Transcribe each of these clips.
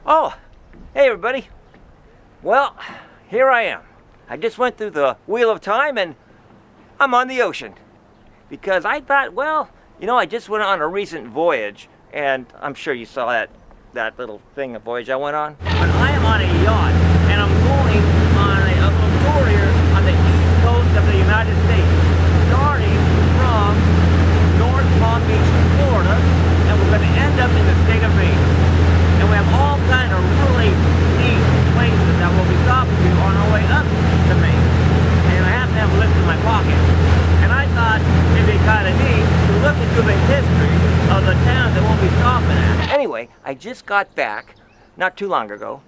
Oh, hey everybody. Well, here I am. I just went through the wheel of time and I'm on the ocean. Because I thought, well, you know, I just went on a recent voyage, and I'm sure you saw that little thing, a voyage I went on. But I am on a yacht, and I'm going on a little tour here on the east coast of the United States, starting from North Palm Beach, Florida, and we're going to end up in the state of Maine. And we have all kind of really neat places that we'll be stopping to on our way up to Maine. And I happen to have a list in my pocket. And I thought it'd be kind of neat to look into the history of the towns that we'll be stopping at. Anyway, I just got back not too long ago,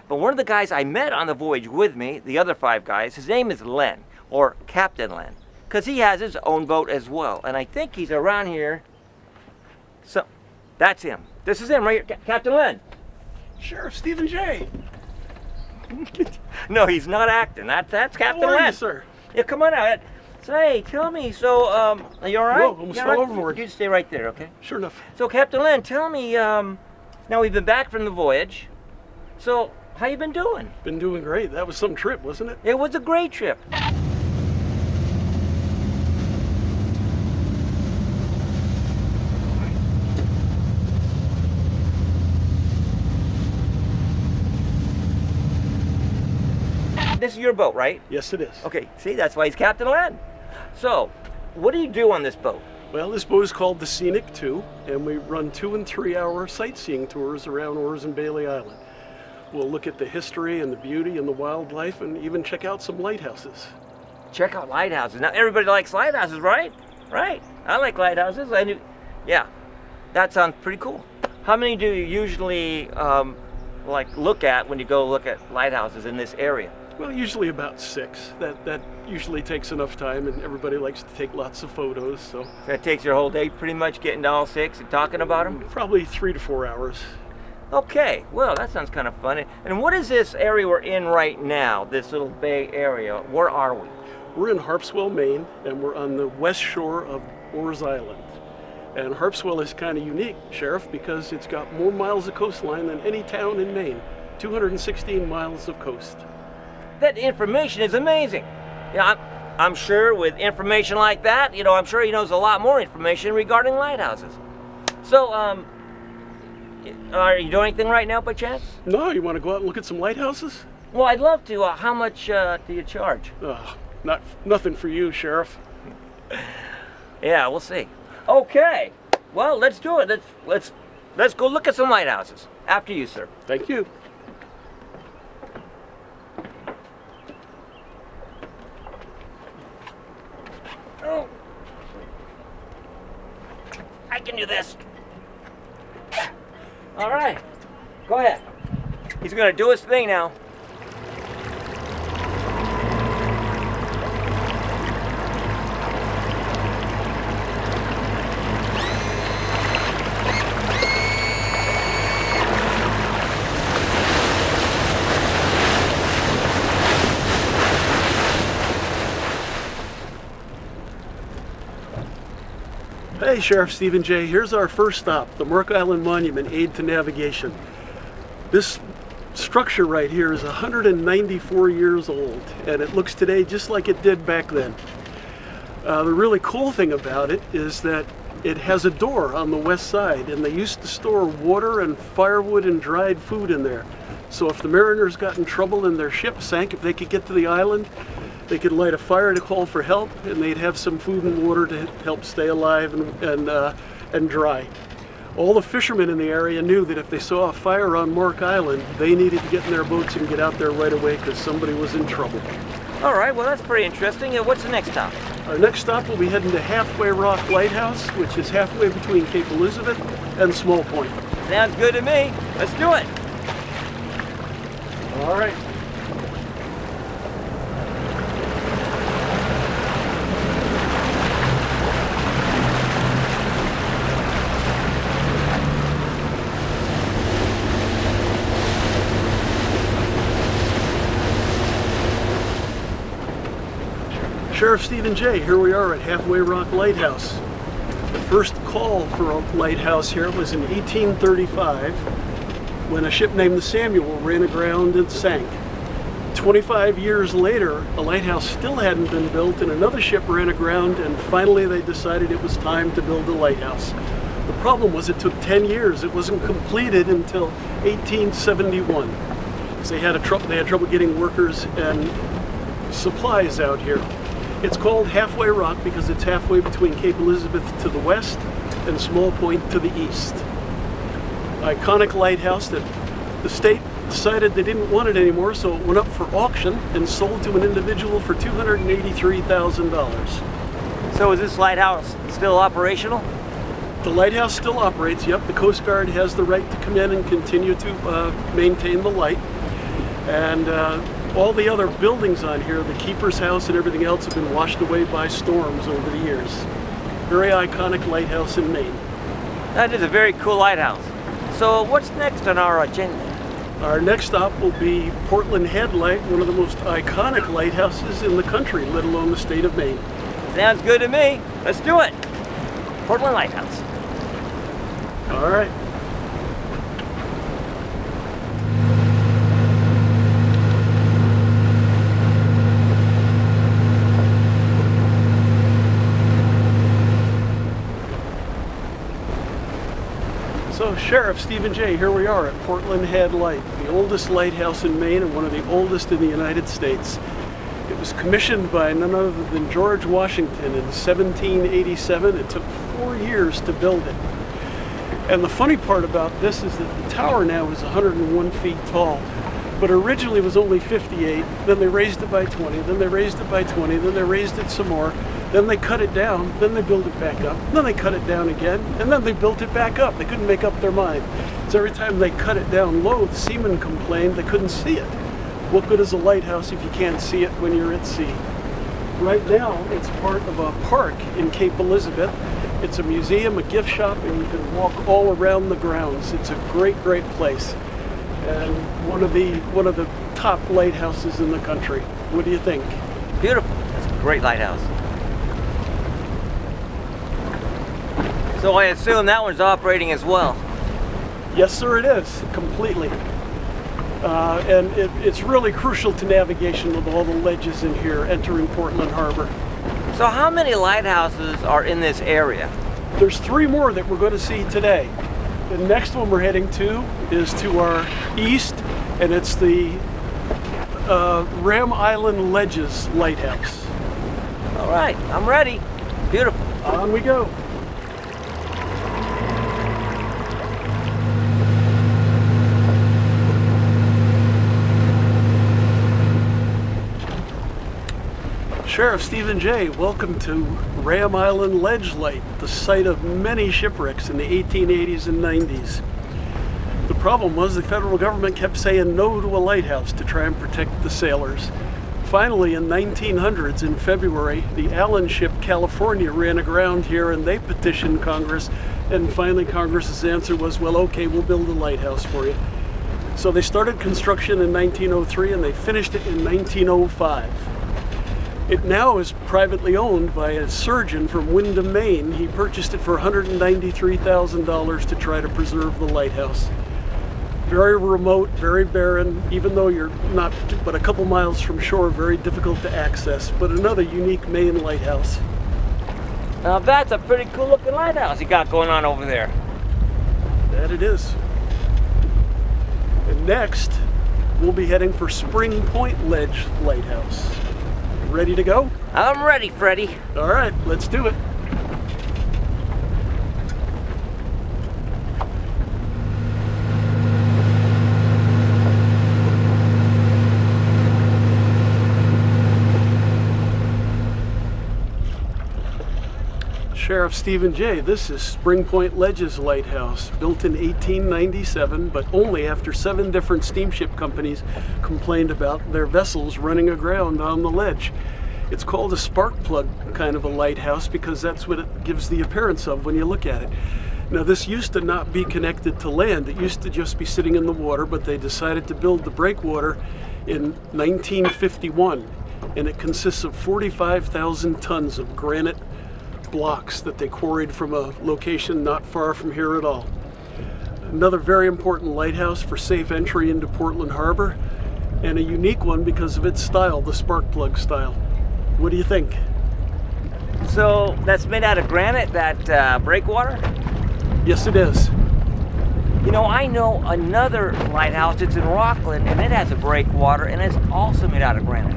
but one of the guys I met on the voyage with me, the other 5 guys, his name is Len, or Captain Len, because he has his own boat as well. And I think he's around here. So, that's him. This is him right here, Captain Len. Sheriff Stephen J. No, he's not acting. That's Captain Len. How are you, sir? Yeah, come on out. Say, tell me, so, are you all right? Whoa, almost fell overboard. You stay right there, okay? Sure enough. So, Captain Len, tell me, now we've been back from the voyage, so how you been doing? Been doing great. That was some trip, wasn't it? It was a great trip. This is your boat, right? Yes, it is. Okay, see, that's why he's Captain Len. So, what do you do on this boat? Well, this boat is called the Scenic II, and we run 2- and 3-hour sightseeing tours around Orrs and Bailey Island. We'll look at the history and the beauty and the wildlife, and even check out some lighthouses. Check out lighthouses. Now, everybody likes lighthouses, right? Right. I like lighthouses. Yeah, that sounds pretty cool. How many do you usually look at when you go look at lighthouses in this area? Well, usually about 6. That usually takes enough time, and everybody likes to take lots of photos, so. That takes your whole day pretty much getting to all 6 and talking about them? Probably 3 to 4 hours. Okay, well, that sounds kind of fun. And what is this area we're in right now, this little bay area? Where are we? We're in Harpswell, Maine, and we're on the west shore of Orrs Island. And Harpswell is kind of unique, Sheriff, because it's got more miles of coastline than any town in Maine. 216 miles of coast. That information is amazing. Yeah, I'm sure with information like that, you know, I'm sure he knows a lot more information regarding lighthouses. So, are you doing anything right now by chance? No, you want to go out and look at some lighthouses? Well, I'd love to. How much do you charge? Nothing for you, Sheriff. Yeah, we'll see. Okay, well, let's do it. Let's go look at some lighthouses. After you, sir. Thank you. Oh, I can do this. All right, go ahead. He's gonna do his thing now. Hey, Sheriff Stephen J. Here's our first stop, the Mark Island Monument Aid to Navigation. This structure right here is 194 years old, and it looks today just like it did back then. The really cool thing about it is that it has a door on the west side, and they used to store water and firewood and dried food in there. So if the mariners got in trouble and their ship sank, if they could get to the island, they could light a fire to call for help, and they'd have some food and water to help stay alive and dry. All the fishermen in the area knew that if they saw a fire on Mark Island, they needed to get in their boats and get out there right away because somebody was in trouble. All right, well, that's pretty interesting. What's the next stop? Our next stop will be heading to Halfway Rock Lighthouse, which is halfway between Cape Elizabeth and Small Point. Sounds good to me. Let's do it. All right. Sheriff Stephen J. Here we are at Halfway Rock Lighthouse. The first call for a lighthouse here was in 1835, when a ship named the Samuel ran aground and sank. 25 years later, a lighthouse still hadn't been built and another ship ran aground, and finally they decided it was time to build a lighthouse. The problem was it took 10 years. It wasn't completed until 1871. So they had trouble getting workers and supplies out here. It's called Halfway Rock because it's halfway between Cape Elizabeth to the west and Small Point to the east. Iconic lighthouse that the state decided they didn't want it anymore, so it went up for auction and sold to an individual for $283,000. So is this lighthouse still operational? The lighthouse still operates, yep. The Coast Guard has the right to come in and continue to maintain the light. And all the other buildings on here, the keeper's house and everything else, have been washed away by storms over the years. Very iconic lighthouse in Maine. That is a very cool lighthouse. So what's next on our agenda? Our next stop will be Portland Head Light, one of the most iconic lighthouses in the country, let alone the state of Maine. Sounds good to me. Let's do it. Portland Lighthouse. All right. So, Sheriff Stephen J., here we are at Portland Head Light, the oldest lighthouse in Maine and one of the oldest in the United States. It was commissioned by none other than George Washington in 1787. It took 4 years to build it. And the funny part about this is that the tower now is 101 feet tall, but originally was only 58. Then they raised it by 20, then they raised it by 20, then they raised it some more. Then they cut it down, then they built it back up, then they cut it down again, and then they built it back up. They couldn't make up their mind. So every time they cut it down low, the seamen complained they couldn't see it. What good is a lighthouse if you can't see it when you're at sea? Right now, it's part of a park in Cape Elizabeth. It's a museum, a gift shop, and you can walk all around the grounds. It's a great, great place. And one of the top lighthouses in the country. What do you think? Beautiful. That's a great lighthouse. So I assume that one's operating as well. Yes, sir, it is, completely. And it's really crucial to navigation with all the ledges in here entering Portland Harbor. So how many lighthouses are in this area? There's 3 more that we're going to see today. The next one we're heading to is to our east, and it's the Ram Island Ledges Lighthouse. All right, I'm ready. Beautiful. On we go. Sheriff Stephen J., welcome to Ram Island Ledge Light, the site of many shipwrecks in the 1880s and 90s. The problem was the federal government kept saying no to a lighthouse to try and protect the sailors. Finally, in 1900s, in February, the Allen ship California ran aground here and they petitioned Congress, and finally Congress's answer was, well, okay, we'll build a lighthouse for you. So they started construction in 1903 and they finished it in 1905. It now is privately owned by a surgeon from Windham, Maine. He purchased it for $193,000 to try to preserve the lighthouse. Very remote, very barren, even though you're not but a couple miles from shore, very difficult to access, but another unique Maine lighthouse. Now that's a pretty cool looking lighthouse you got going on over there. That it is. And next, we'll be heading for Spring Point Ledge Lighthouse. Ready to go? I'm ready, Freddie. All right, let's do it. Sheriff Stephen J., this is Spring Point Ledges Lighthouse, built in 1897, but only after 7 different steamship companies complained about their vessels running aground on the ledge. It's called a spark plug kind of a lighthouse because that's what it gives the appearance of when you look at it. Now, this used to not be connected to land. It used to just be sitting in the water, but they decided to build the Breakwater in 1951, and it consists of 45,000 tons of granite blocks that they quarried from a location not far from here at all. Another very important lighthouse for safe entry into Portland Harbor, and a unique one because of its style, the spark plug style. What do you think? So that's made out of granite, that breakwater? Yes, it is. You know, I know another lighthouse that's in Rockland, and it has a breakwater, and it's also made out of granite.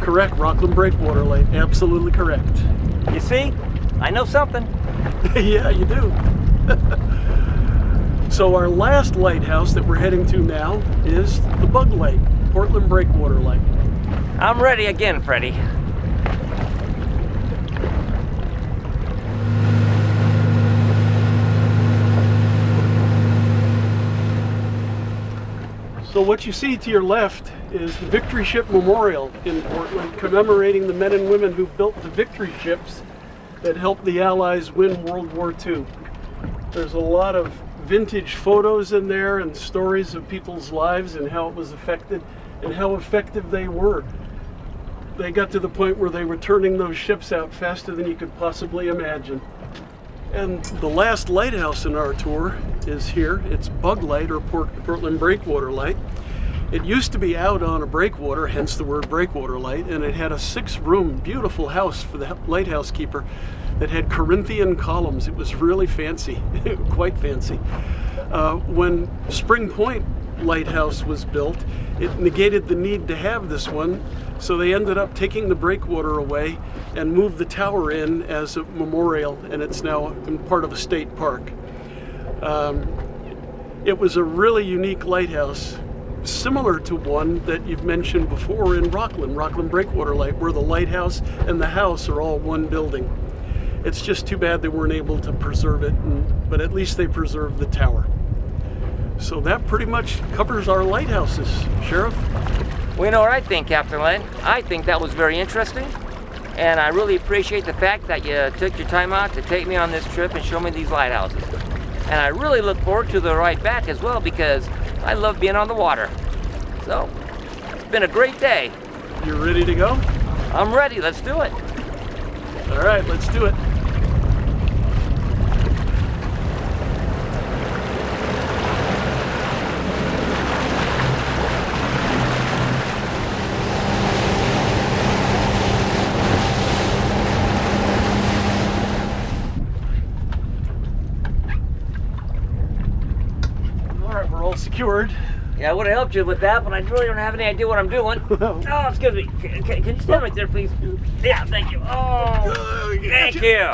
Correct, Rockland Breakwater Light, absolutely correct. You see, I know something. Yeah, you do. So our last lighthouse that we're heading to now is the Bug Light, Portland Breakwater Light. I'm ready again, Freddie. So what you see to your left is the Victory Ship Memorial in Portland, commemorating the men and women who built the Victory ships that helped the Allies win World War II. There's a lot of vintage photos in there and stories of people's lives and how it was affected and how effective they were. They got to the point where they were turning those ships out faster than you could possibly imagine. And the last lighthouse in our tour is here. It's Bug Light, or Portland Breakwater Light. It used to be out on a breakwater, hence the word Breakwater Light, and it had a 6-room, beautiful house for the lighthouse keeper that had Corinthian columns. It was really fancy, quite fancy. When Spring Point Lighthouse was built, it negated the need to have this one, so they ended up taking the breakwater away and moved the tower in as a memorial, and it's now in part of a state park. It was a really unique lighthouse, similar to one that you've mentioned before in Rockland Breakwater Light, where the lighthouse and the house are all one building. It's just too bad they weren't able to preserve it, but at least they preserved the tower. So that pretty much covers our lighthouses, Sheriff. Well, you know what I think, Captain Len? I think that was very interesting, and I really appreciate the fact that you took your time out to take me on this trip and show me these lighthouses. And I really look forward to the ride back as well, because I love being on the water. So, it's been a great day. You ready to go? I'm ready, let's do it. All right, let's do it. Secured. Yeah, I would have helped you with that, but I really don't have any idea what I'm doing. Oh, excuse me. Can you stand right there, please? Yeah, thank you. Oh, thank you.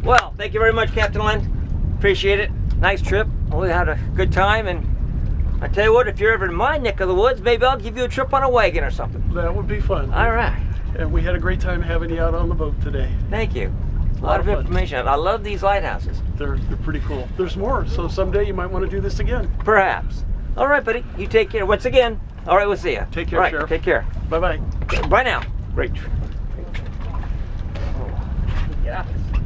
Well, thank you very much, Captain Len. Appreciate it. Nice trip. We had a good time, and I tell you what, if you're ever in my neck of the woods, maybe I'll give you a trip on a wagon or something. That would be fun. All right. And we had a great time having you out on the boat today. Thank you. A lot of information. I love these lighthouses. They're pretty cool. There's more, so someday you might want to do this again. Perhaps. All right, buddy. You take care. Once again, all right, we'll see you. Take care, right, Sheriff. Take care. Bye-bye. Bye now. Great. Get off this.